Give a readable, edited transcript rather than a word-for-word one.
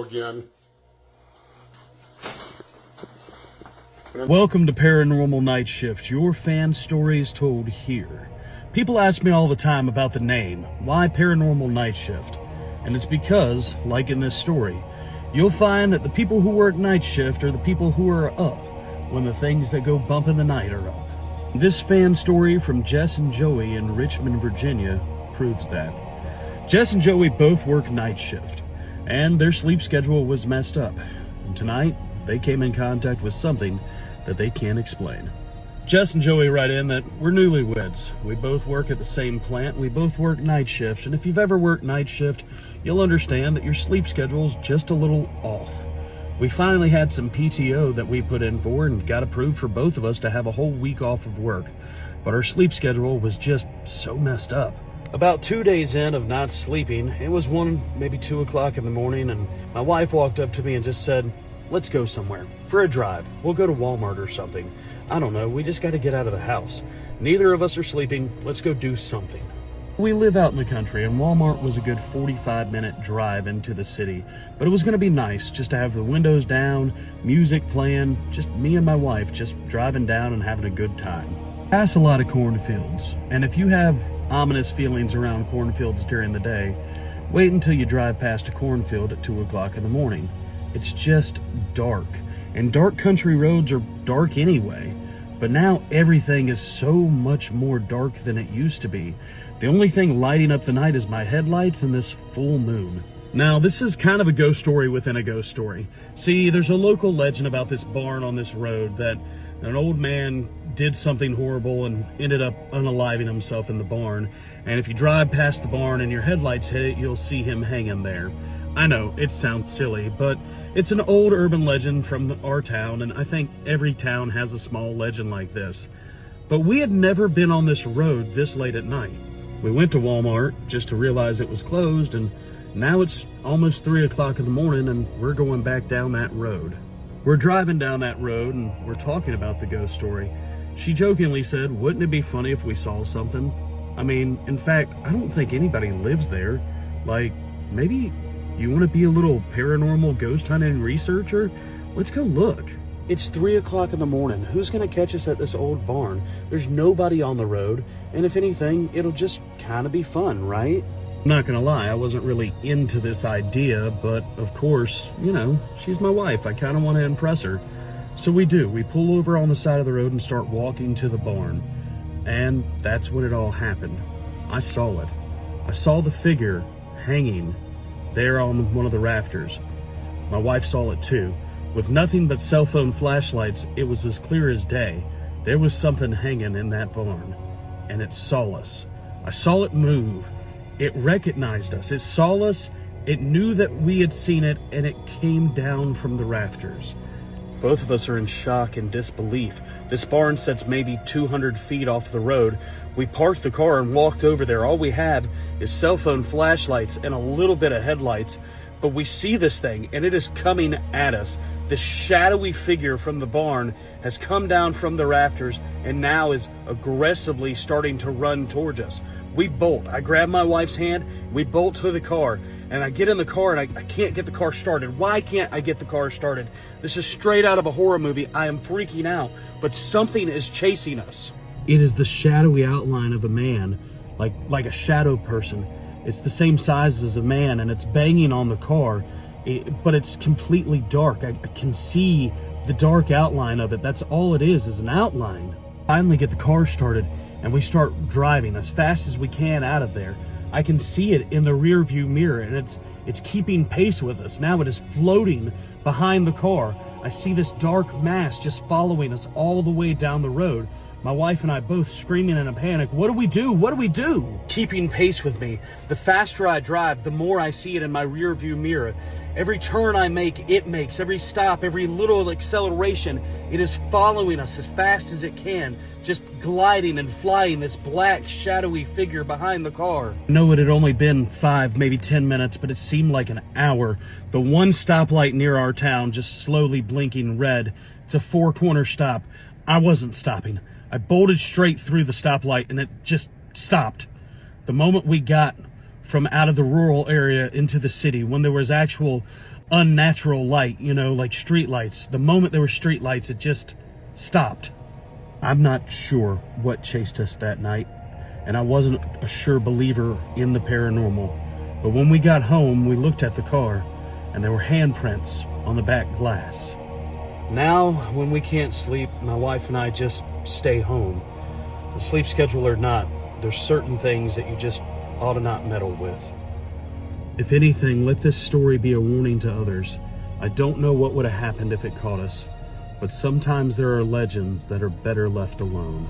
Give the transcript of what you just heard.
again. Welcome to Paranormal Nightshift, your fan stories told here. People ask me all the time about the name, why Paranormal Nightshift? And it's because, like in this story, you'll find that the people who work night shift are the people who are up when the things that go bump in the night are up. This fan story from Jess and Joey in Richmond, Virginia proves that. Jess and Joey both work night shift, and their sleep schedule was messed up. And tonight, they came in contact with something that they can't explain. Jess and Joey write in that we're newlyweds. We both work at the same plant. We both work night shift. And if you've ever worked night shift, you'll understand that your sleep schedule's just a little off. We finally had some PTO that we put in for and got approved for both of us to have a whole week off of work. But our sleep schedule was just so messed up. About 2 days in of not sleeping, it was 1, maybe 2 o'clock in the morning, and my wife walked up to me and just said, "Let's go somewhere for a drive. We'll go to Walmart or something. I don't know, we just got to get out of the house. Neither of us are sleeping. Let's go do something." We live out in the country, and Walmart was a good 45-minute drive into the city, but it was going to be nice just to have the windows down, music playing, just me and my wife just driving down and having a good time. Pass a lot of cornfields, and if you have ominous feelings around cornfields during the day, wait until you drive past a cornfield at 2 o'clock in the morning. It's just dark, and dark country roads are dark anyway, but now everything is so much more dark than it used to be. The only thing lighting up the night is my headlights and this full moon. Now, this is kind of a ghost story within a ghost story. See, there's a local legend about this barn on this road that an old man did something horrible and ended up unaliving himself in the barn. And if you drive past the barn and your headlights hit it, you'll see him hanging there. I know, it sounds silly, but it's an old urban legend from our town, and I think every town has a small legend like this. But we had never been on this road this late at night. We went to Walmart just to realize it was closed, and now it's almost 3 o'clock in the morning and we're going back down that road. We're driving down that road and we're talking about the ghost story. She jokingly said, "Wouldn't it be funny if we saw something?" I mean, in fact, I don't think anybody lives there. Like, maybe you want to be a little paranormal ghost hunting researcher? Let's go look. It's 3 o'clock in the morning. Who's going to catch us at this old barn? There's nobody on the road, and if anything, it'll just kind of be fun, right? I'm not going to lie, I wasn't really into this idea, but of course, you know, she's my wife. I kind of want to impress her. So we do. We pull over on the side of the road and start walking to the barn. And that's when it all happened. I saw it. I saw the figure hanging there on one of the rafters. My wife saw it too. With nothing but cell phone flashlights, it was as clear as day. There was something hanging in that barn, and it saw us. I saw it move. It recognized us. It saw us. It knew that we had seen it, and it came down from the rafters. Both of us are in shock and disbelief. This barn sits maybe 200 feet off the road. We parked the car and walked over there. All we have is cell phone flashlights and a little bit of headlights. But we see this thing, and it is coming at us. This shadowy figure from the barn has come down from the rafters and now is aggressively starting to run towards us. We bolt. I grab my wife's hand. We bolt to the car, and I get in the car, and I can't get the car started. Why can't I get the car started? This is straight out of a horror movie. I am freaking out, but something is chasing us. It is the shadowy outline of a man, like a shadow person. It's the same size as a man, and it's banging on the car, but it's completely dark. I can see the dark outline of it. That's all it is an outline. Finally get the car started, and we start driving as fast as we can out of there. I can see it in the rear view mirror, and it's keeping pace with us. Now it is floating behind the car. I see this dark mass just following us all the way down the road. My wife and I both screaming in a panic. What do we do? What do we do? Keeping pace with me. The faster I drive, the more I see it in my rear view mirror. Every turn I make, it makes. Every stop, every little acceleration, it is following us as fast as it can, just gliding and flying, this black, shadowy figure behind the car. I know it had only been 5, maybe 10 minutes, but it seemed like an hour. The one stoplight near our town just slowly blinking red. It's a 4-corner stop. I wasn't stopping. I bolted straight through the stoplight, and it just stopped. The moment we got from out of the rural area into the city, when there was actual unnatural light, like street lights. The moment there were street lights, it just stopped. I'm not sure what chased us that night, and I wasn't a sure believer in the paranormal. But when we got home, we looked at the car, and there were handprints on the back glass. Now, when we can't sleep, my wife and I just stay home. The sleep schedule or not, there's certain things that you just ought to not meddle with. If anything, let this story be a warning to others. I don't know what would have happened if it caught us, but sometimes there are legends that are better left alone.